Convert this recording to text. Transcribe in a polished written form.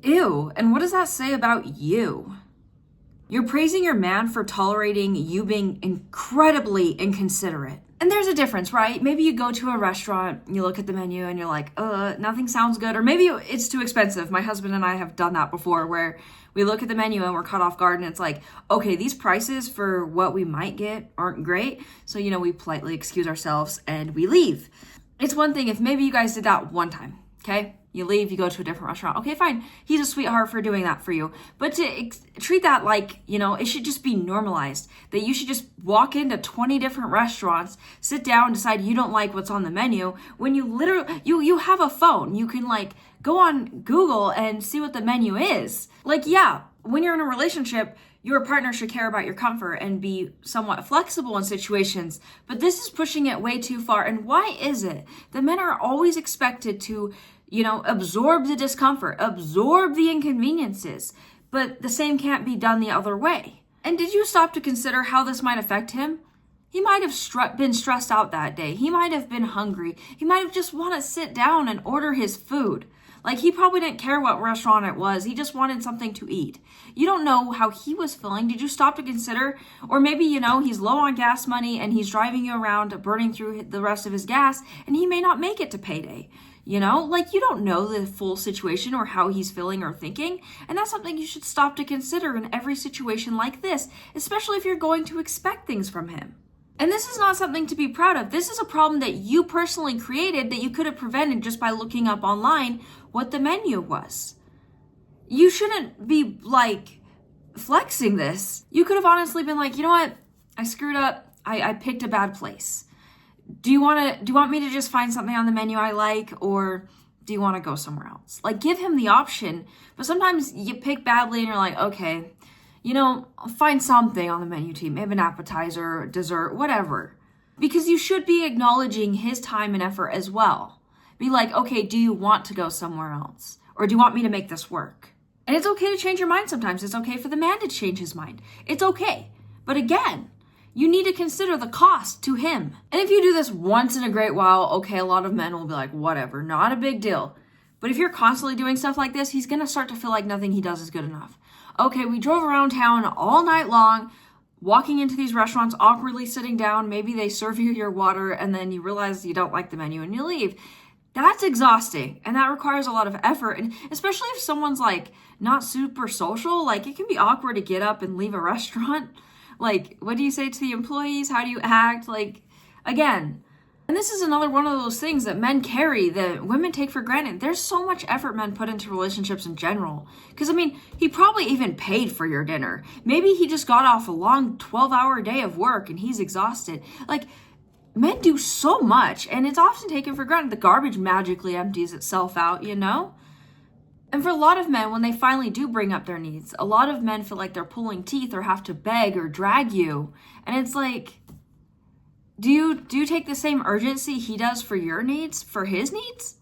Ew, and what does that say about you? You're praising your man for tolerating you being incredibly inconsiderate. And there's a difference, right? Maybe you go to a restaurant, you look at the menu and you're like, nothing sounds good. Or maybe it's too expensive. My husband and I have done that before where we look at the menu and we're caught off guard and it's like, okay, these prices for what we might get aren't great. So, we politely excuse ourselves and we leave. It's one thing if maybe you guys did that one time, okay? You leave, you go to a different restaurant. Okay, fine. He's a sweetheart for doing that for you. But to treat that like, it should just be normalized. That you should just walk into 20 different restaurants, sit down, decide you don't like what's on the menu. When you literally, you have a phone. You can go on Google and see what the menu is. When you're in a relationship, your partner should care about your comfort and be somewhat flexible in situations. But this is pushing it way too far. And why is it that men are always expected to absorb the discomfort, absorb the inconveniences, but the same can't be done the other way? And did you stop to consider how this might affect him? He might have been stressed out that day. He might have been hungry. He might have just wanted to sit down and order his food. He probably didn't care what restaurant it was. He just wanted something to eat. You don't know how he was feeling. Did you stop to consider? Or maybe, he's low on gas money and he's driving you around burning through the rest of his gas and he may not make it to payday. You don't know the full situation or how he's feeling or thinking. And that's something you should stop to consider in every situation like this, especially if you're going to expect things from him. And this is not something to be proud of. This is a problem that you personally created that you could have prevented just by looking up online what the menu was. You shouldn't be flexing this. You could have honestly been like, you know what? I screwed up. I picked a bad place. Do you want me to just find something on the menu I like, or do you want to go somewhere else? Give him the option. But sometimes you pick badly and you're like, okay, I'll find something on the menu team, maybe an appetizer, dessert, whatever. Because you should be acknowledging his time and effort as well. Be like, okay, do you want to go somewhere else? Or do you want me to make this work? And it's okay to change your mind sometimes. It's okay for the man to change his mind. It's okay. But again, you need to consider the cost to him. And if you do this once in a great while, okay, a lot of men will be like, whatever, not a big deal. But if you're constantly doing stuff like this, he's going to start to feel like nothing he does is good enough. Okay, we drove around town all night long, walking into these restaurants, awkwardly sitting down. Maybe they serve you your water and then you realize you don't like the menu and you leave. That's exhausting. And that requires a lot of effort. And especially if someone's not super social, it can be awkward to get up and leave a restaurant. What do you say to the employees? How do you act? Again, and this is another one of those things that men carry that women take for granted. There's so much effort men put into relationships in general. Because, he probably even paid for your dinner. Maybe he just got off a long 12-hour day of work and he's exhausted. Men do so much and it's often taken for granted. The garbage magically empties itself out, And for a lot of men, when they finally do bring up their needs, a lot of men feel like they're pulling teeth or have to beg or drag you. And it's do you take the same urgency he does for your needs, for his needs?